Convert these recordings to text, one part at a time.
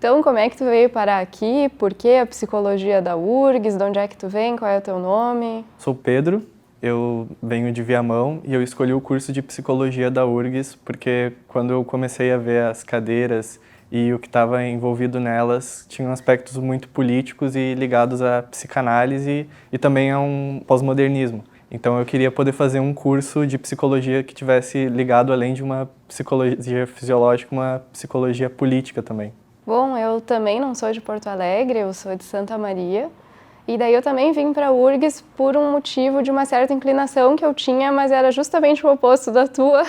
Então, como é que tu veio parar aqui? Por que a psicologia da URGS? De onde é que tu vem? Qual é o teu nome? Sou Pedro, eu venho de Viamão e eu escolhi o curso de psicologia da URGS porque quando eu comecei a ver as cadeiras e o que estava envolvido nelas tinham aspectos muito políticos e ligados à psicanálise e também a um pós-modernismo. Então eu queria poder fazer um curso de psicologia que tivesse ligado além de uma psicologia fisiológica, uma psicologia política também. Bom, eu também não sou de Porto Alegre, eu sou de Santa Maria. E daí eu também vim para a URGS por um motivo de uma certa inclinação que eu tinha, mas era justamente o oposto da tua,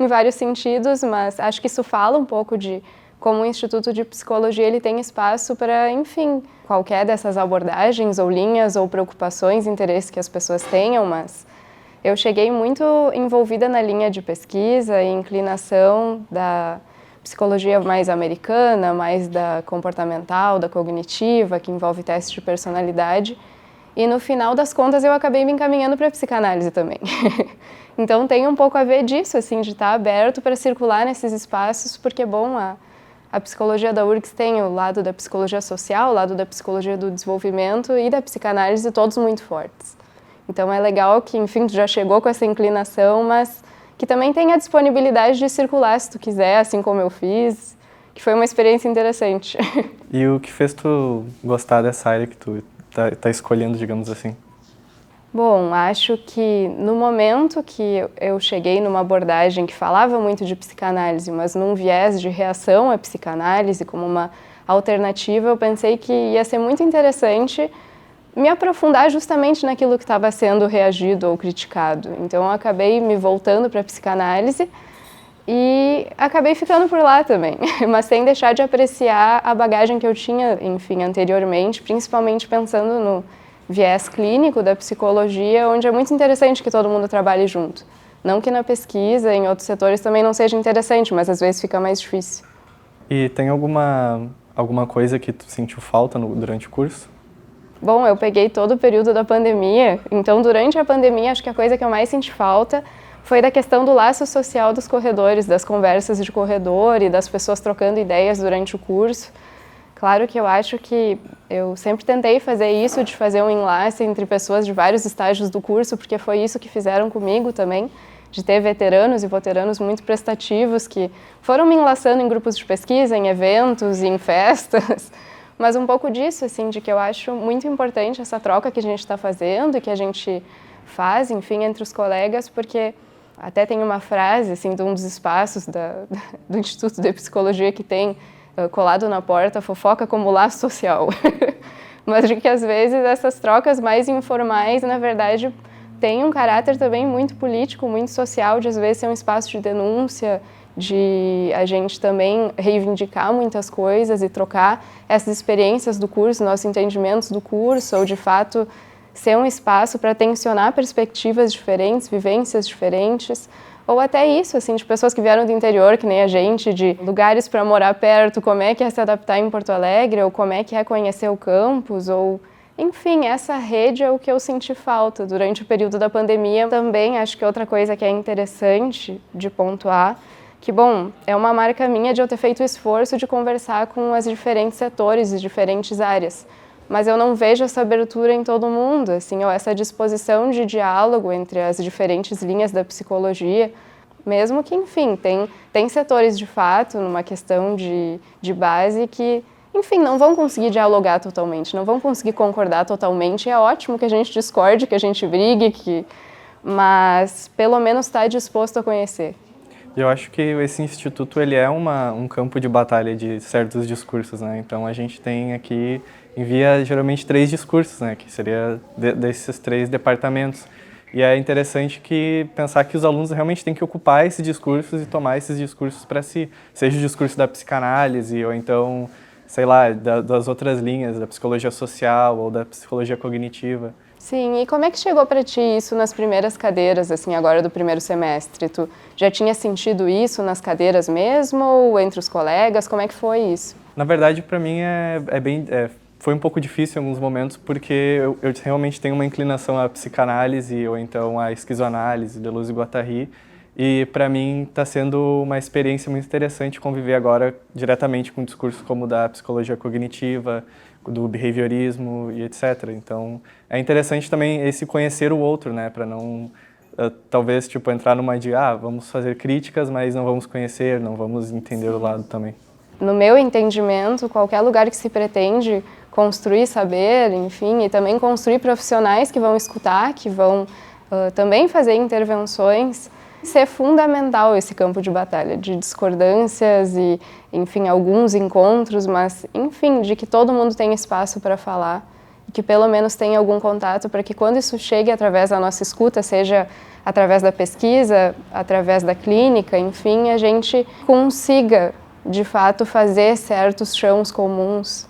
em vários sentidos, mas acho que isso fala um pouco de como o Instituto de Psicologia ele tem espaço para, enfim, qualquer dessas abordagens ou linhas ou preocupações, interesses que as pessoas tenham, mas eu cheguei muito envolvida na linha de pesquisa e inclinação da psicologia mais americana, mais da comportamental, da cognitiva, que envolve testes de personalidade. E no final das contas eu acabei me encaminhando para a psicanálise também. Então tem um pouco a ver disso, assim, de estar aberto para circular nesses espaços, porque, bom, a psicologia da URGS tem o lado da psicologia social, o lado da psicologia do desenvolvimento e da psicanálise, todos muito fortes. Então é legal que, enfim, tu já chegou com essa inclinação, mas que também tem a disponibilidade de circular se tu quiser, assim como eu fiz, que foi uma experiência interessante. E o que fez tu gostar dessa área que tu tá escolhendo, digamos assim? Bom, acho que no momento que eu cheguei numa abordagem que falava muito de psicanálise, mas num viés de reação à psicanálise como uma alternativa, eu pensei que ia ser muito interessante me aprofundar justamente naquilo que estava sendo reagido ou criticado. Então eu acabei me voltando para a psicanálise e acabei ficando por lá também, mas sem deixar de apreciar a bagagem que eu tinha, enfim, anteriormente, principalmente pensando no viés clínico da psicologia, onde é muito interessante que todo mundo trabalhe junto. Não que na pesquisa, em outros setores também não seja interessante, mas às vezes fica mais difícil. E tem alguma coisa que tu sentiu falta durante o curso? Bom, eu peguei todo o período da pandemia, então durante a pandemia acho que a coisa que eu mais senti falta foi da questão do laço social dos corredores, das conversas de corredor e das pessoas trocando ideias durante o curso. Claro que eu acho que eu sempre tentei fazer isso, de fazer um enlace entre pessoas de vários estágios do curso, porque foi isso que fizeram comigo também, de ter veteranos e veteranos muito prestativos que foram me enlaçando em grupos de pesquisa, em eventos, em festas. Mas um pouco disso, assim, de que eu acho muito importante essa troca que a gente está fazendo e que a gente faz, enfim, entre os colegas, porque até tem uma frase, assim, de um dos espaços do Instituto de Psicologia que tem colado na porta, fofoca como laço social. Mas de que às vezes essas trocas mais informais, na verdade, têm um caráter também muito político, muito social, de às vezes ser um espaço de denúncia, de a gente também reivindicar muitas coisas e trocar essas experiências do curso, nossos entendimentos do curso, ou de fato ser um espaço para tensionar perspectivas diferentes, vivências diferentes, ou até isso, assim, de pessoas que vieram do interior, que nem a gente, de lugares para morar perto, como é que é se adaptar em Porto Alegre, ou como é que é conhecer o campus, ou enfim, essa rede é o que eu senti falta durante o período da pandemia. Também acho que outra coisa que é interessante de pontuar, que, bom, é uma marca minha de eu ter feito o esforço de conversar com os diferentes setores e diferentes áreas. Mas eu não vejo essa abertura em todo mundo, assim, ou essa disposição de diálogo entre as diferentes linhas da psicologia, mesmo que, enfim, tem setores de fato, numa questão de base, que, enfim, não vão conseguir dialogar totalmente, não vão conseguir concordar totalmente. É ótimo que a gente discorde, que a gente brigue, mas pelo menos está disposto a conhecer. Eu acho que esse instituto ele é um campo de batalha de certos discursos, né? Então a gente tem aqui, envia geralmente 3 discursos, né? Que seria desses 3 departamentos. E é interessante que pensar que os alunos realmente têm que ocupar esses discursos e tomar esses discursos para si. Seja o discurso da psicanálise ou então, sei lá, das outras linhas, da psicologia social ou da psicologia cognitiva. Sim, e como é que chegou para ti isso nas primeiras cadeiras, assim, agora do primeiro semestre? Tu já tinha sentido isso nas cadeiras mesmo ou entre os colegas? Como é que foi isso? Na verdade, para mim foi um pouco difícil em alguns momentos porque eu realmente tenho uma inclinação à psicanálise ou então à esquizoanálise, Deleuze e Guattari. E para mim está sendo uma experiência muito interessante conviver agora diretamente com discursos como o da psicologia cognitiva, do behaviorismo e etc. Então é interessante também esse conhecer o outro, né, para não talvez tipo entrar numa de vamos fazer críticas, mas não vamos conhecer, não vamos entender o lado também. No meu entendimento, qualquer lugar que se pretende construir saber, enfim, e também construir profissionais que vão escutar, que vão também fazer intervenções, ser fundamental esse campo de batalha, de discordâncias e, enfim, alguns encontros, mas, enfim, de que todo mundo tem espaço para falar, que pelo menos tenha algum contato para que quando isso chegue através da nossa escuta, seja através da pesquisa, através da clínica, enfim, a gente consiga, de fato, fazer certos chãos comuns.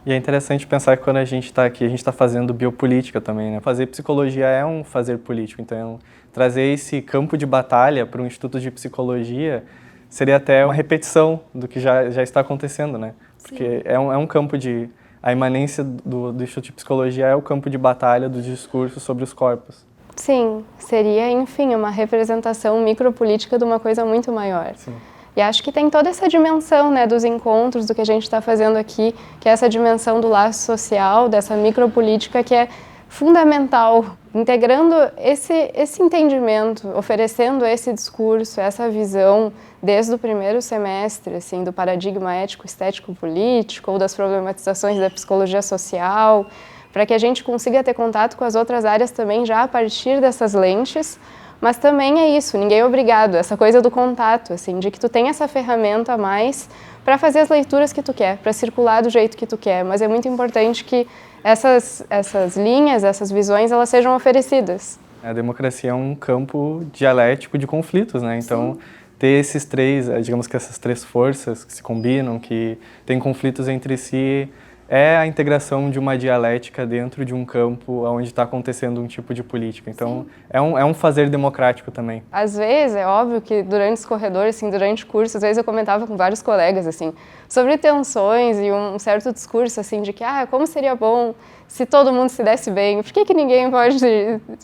E é interessante pensar que quando a gente está aqui, a gente está fazendo biopolítica também, né? Fazer psicologia é um fazer político, então trazer esse campo de batalha para um instituto de psicologia seria até uma repetição do que já está acontecendo, né? Porque é um campo de... A imanência do Instituto de Psicologia é o campo de batalha do discurso sobre os corpos. Sim, seria, enfim, uma representação micropolítica de uma coisa muito maior. Sim. E acho que tem toda essa dimensão, né, dos encontros, do que a gente está fazendo aqui, que é essa dimensão do laço social, dessa micropolítica que é fundamental, integrando esse entendimento, oferecendo esse discurso, essa visão desde o primeiro semestre, assim, do paradigma ético-estético-político ou das problematizações da psicologia social, para que a gente consiga ter contato com as outras áreas também já a partir dessas lentes, mas também é isso, ninguém é obrigado, essa coisa do contato, assim, de que tu tem essa ferramenta a mais para fazer as leituras que tu quer, para circular do jeito que tu quer, mas é muito importante que essas linhas, essas visões, elas sejam oferecidas. A democracia é um campo dialético de conflitos, né? Então, sim, ter esses três, digamos que essas três forças que se combinam, que têm conflitos entre si, é a integração de uma dialética dentro de um campo onde está acontecendo um tipo de política. Então, é um fazer democrático também. Às vezes, é óbvio que durante os corredores, assim, durante o curso, às vezes eu comentava com vários colegas, assim, sobre tensões e um certo discurso, assim, de que, como seria bom se todo mundo se desse bem, por que ninguém pode...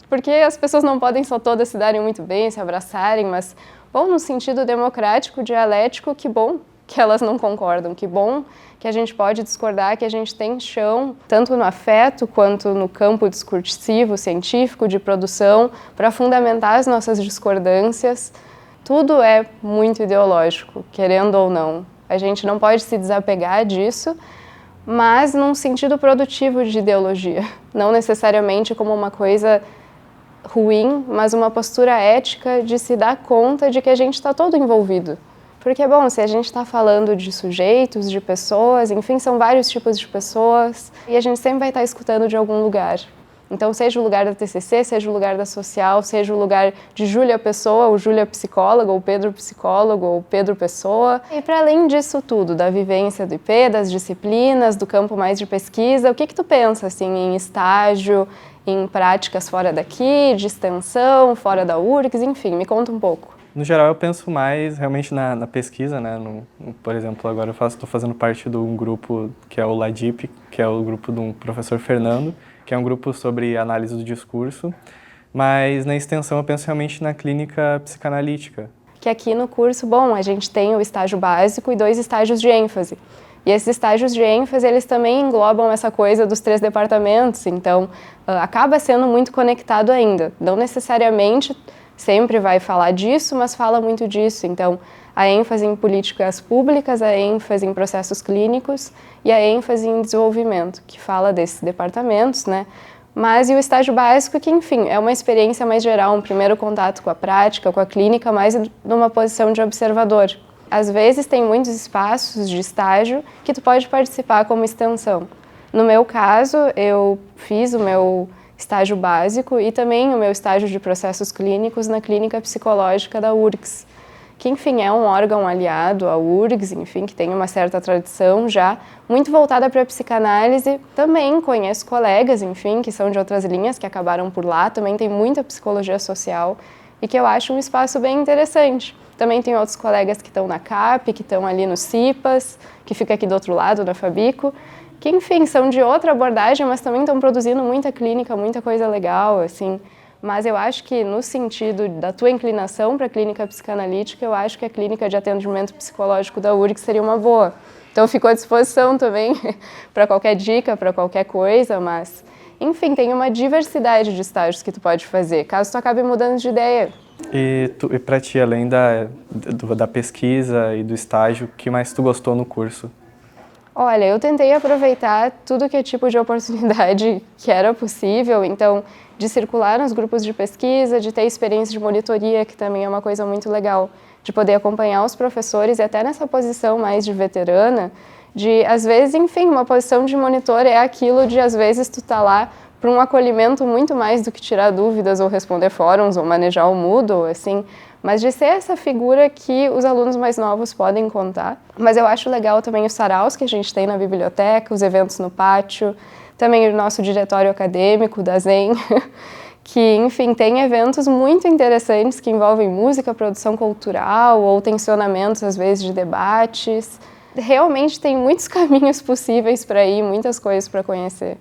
Porque as pessoas não podem só todas se darem muito bem, se abraçarem, mas, bom, no sentido democrático, dialético, que bom que elas não concordam, que bom que a gente pode discordar, que a gente tem chão, tanto no afeto quanto no campo discursivo, científico, de produção, para fundamentar as nossas discordâncias. Tudo é muito ideológico, querendo ou não. A gente não pode se desapegar disso, mas num sentido produtivo de ideologia, não necessariamente como uma coisa ruim, mas uma postura ética de se dar conta de que a gente está todo envolvido. Porque, bom, se a gente está falando de sujeitos, de pessoas, enfim, são vários tipos de pessoas e a gente sempre vai estar escutando de algum lugar. Então, seja o lugar da TCC, seja o lugar da social, seja o lugar de Júlia Pessoa, ou Júlia Psicóloga, ou Pedro Psicólogo, ou Pedro Pessoa. E para além disso tudo, da vivência do IP, das disciplinas, do campo mais de pesquisa, o que tu pensa, assim, em estágio, em práticas fora daqui, de extensão, fora da URGS, enfim, me conta um pouco. No geral, eu penso mais realmente na pesquisa, né? Por exemplo, agora eu estou fazendo parte de um grupo que é o LADIP, que é o grupo do professor Fernando, que é um grupo sobre análise do discurso, mas na extensão eu penso realmente na clínica psicanalítica. Que aqui no curso, bom, a gente tem o estágio básico e 2 estágios de ênfase. E esses estágios de ênfase, eles também englobam essa coisa dos 3 departamentos, então acaba sendo muito conectado ainda. Não necessariamente sempre vai falar disso, mas fala muito disso. Então, a ênfase em políticas públicas, a ênfase em processos clínicos e a ênfase em desenvolvimento, que fala desses departamentos, né? Mas e o estágio básico, que, enfim, é uma experiência mais geral, um primeiro contato com a prática, com a clínica, mais numa posição de observador. Às vezes, tem muitos espaços de estágio que tu pode participar como extensão. No meu caso, eu fiz o meu estágio básico e também o meu estágio de processos clínicos na clínica psicológica da URGS, que, enfim, é um órgão aliado à URGS, enfim, que tem uma certa tradição já, muito voltada para a psicanálise. Também conheço colegas, enfim, que são de outras linhas, que acabaram por lá, também tem muita psicologia social e que eu acho um espaço bem interessante. Também tem outros colegas que estão na CAP, que estão ali no CIPAS, que fica aqui do outro lado, na Fabico, que, enfim, são de outra abordagem, mas também estão produzindo muita clínica, muita coisa legal, assim. Mas eu acho que no sentido da tua inclinação para a clínica psicanalítica, eu acho que a clínica de atendimento psicológico da URGS seria uma boa. Então fico à disposição também para qualquer dica, para qualquer coisa, mas enfim, tem uma diversidade de estágios que tu pode fazer, caso tu acabe mudando de ideia. E para ti, além da pesquisa e do estágio, o que mais tu gostou no curso? Olha, eu tentei aproveitar tudo que é tipo de oportunidade que era possível, então de circular nos grupos de pesquisa, de ter experiência de monitoria, que também é uma coisa muito legal, de poder acompanhar os professores e até nessa posição mais de veterana, de às vezes, enfim, uma posição de monitor é aquilo de às vezes tu tá lá para um acolhimento muito mais do que tirar dúvidas ou responder fóruns ou manejar o Moodle, assim, mas de ser essa figura que os alunos mais novos podem contar. Mas eu acho legal também os saraus que a gente tem na biblioteca, os eventos no pátio, também o nosso diretório acadêmico da Zen, que, enfim, tem eventos muito interessantes que envolvem música, produção cultural ou tensionamentos, às vezes, de debates. Realmente tem muitos caminhos possíveis para ir, muitas coisas para conhecer.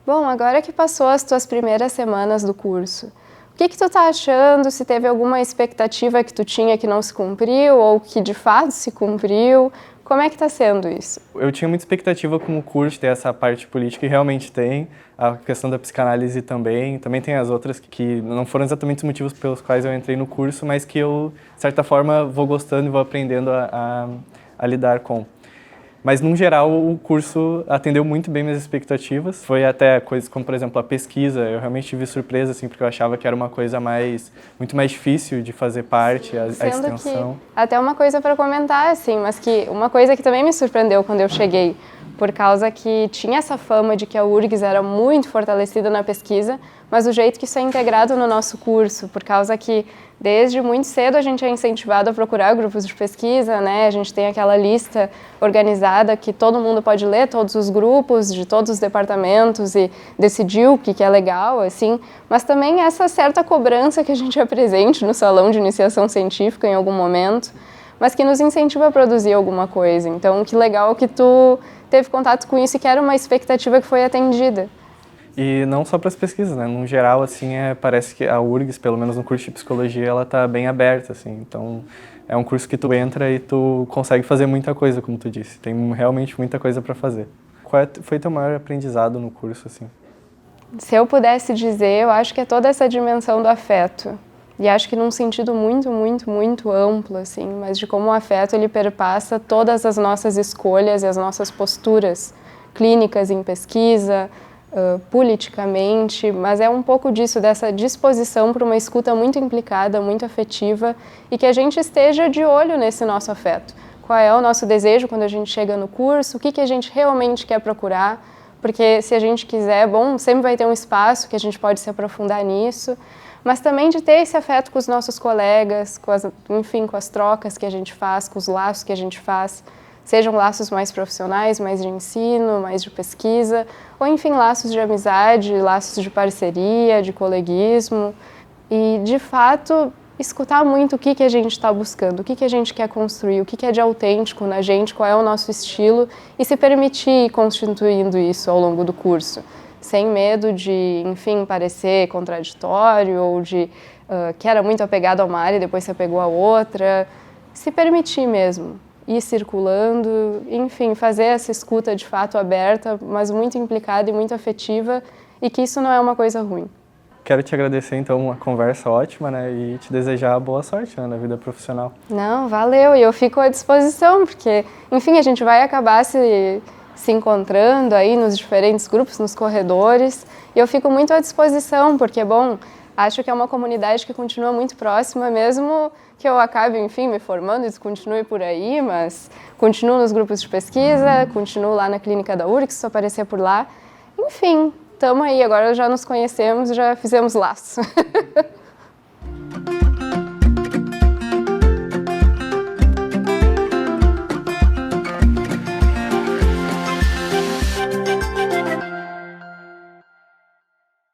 Bom, agora que passou as tuas primeiras semanas do curso, o que tu tá achando? Se teve alguma expectativa que tu tinha que não se cumpriu ou que de fato se cumpriu? Como é que tá sendo isso? Eu tinha muita expectativa com o curso, ter essa parte política, e realmente tem. A questão da psicanálise também. Também tem as outras que não foram exatamente os motivos pelos quais eu entrei no curso, mas que eu, de certa forma, vou gostando e vou aprendendo a lidar com. Mas, no geral, o curso atendeu muito bem minhas expectativas. Foi até coisas como, por exemplo, a pesquisa. Eu realmente tive surpresa, assim, porque eu achava que era uma coisa muito mais difícil de fazer parte, a extensão. Que, até uma coisa para comentar, assim, mas que uma coisa que também me surpreendeu quando eu cheguei, por causa que tinha essa fama de que a URGS era muito fortalecida na pesquisa, mas o jeito que isso é integrado no nosso curso, por causa que desde muito cedo a gente é incentivado a procurar grupos de pesquisa, né? A gente tem aquela lista organizada que todo mundo pode ler, todos os grupos de todos os departamentos e decidir o que é legal, assim, mas também essa certa cobrança que a gente apresente no salão de iniciação científica em algum momento, mas que nos incentiva a produzir alguma coisa. Então, que legal que tu teve contato com isso e que era uma expectativa que foi atendida. E não só para as pesquisas, né? No geral, assim, parece que a URGS, pelo menos no curso de psicologia, ela está bem aberta, assim. Então, é um curso que tu entra e tu consegue fazer muita coisa, como tu disse. Tem realmente muita coisa para fazer. Qual foi teu maior aprendizado no curso, assim? Se eu pudesse dizer, eu acho que é toda essa dimensão do afeto. E acho que num sentido muito, muito, muito amplo, assim, mas de como o afeto ele perpassa todas as nossas escolhas e as nossas posturas clínicas em pesquisa, politicamente, mas é um pouco disso, dessa disposição para uma escuta muito implicada, muito afetiva e que a gente esteja de olho nesse nosso afeto. Qual é o nosso desejo quando a gente chega no curso, o que a gente realmente quer procurar, porque se a gente quiser, bom, sempre vai ter um espaço que a gente pode se aprofundar nisso, mas também de ter esse afeto com os nossos colegas, enfim, com as trocas que a gente faz, com os laços que a gente faz, sejam laços mais profissionais, mais de ensino, mais de pesquisa, ou enfim, laços de amizade, laços de parceria, de coleguismo, e de fato escutar muito o que a gente está buscando, o que a gente quer construir, o que é de autêntico na gente, qual é o nosso estilo, e se permitir ir constituindo isso ao longo do curso, sem medo de, enfim, parecer contraditório ou de que era muito apegado a uma área e depois se apegou a outra, se permitir mesmo, ir circulando, enfim, fazer essa escuta de fato aberta, mas muito implicada e muito afetiva, e que isso não é uma coisa ruim. Quero te agradecer, então, uma conversa ótima, né, e te desejar boa sorte, né, na vida profissional. Não, valeu, e eu fico à disposição, porque, enfim, a gente vai acabar se encontrando aí nos diferentes grupos, nos corredores, e eu fico muito à disposição, porque, bom, acho que é uma comunidade que continua muito próxima, mesmo que eu acabe, enfim, me formando e continue por aí, mas continuo nos grupos de pesquisa, continuo lá na clínica da URGS, se aparecer por lá, enfim, estamos aí, agora já nos conhecemos, já fizemos laço.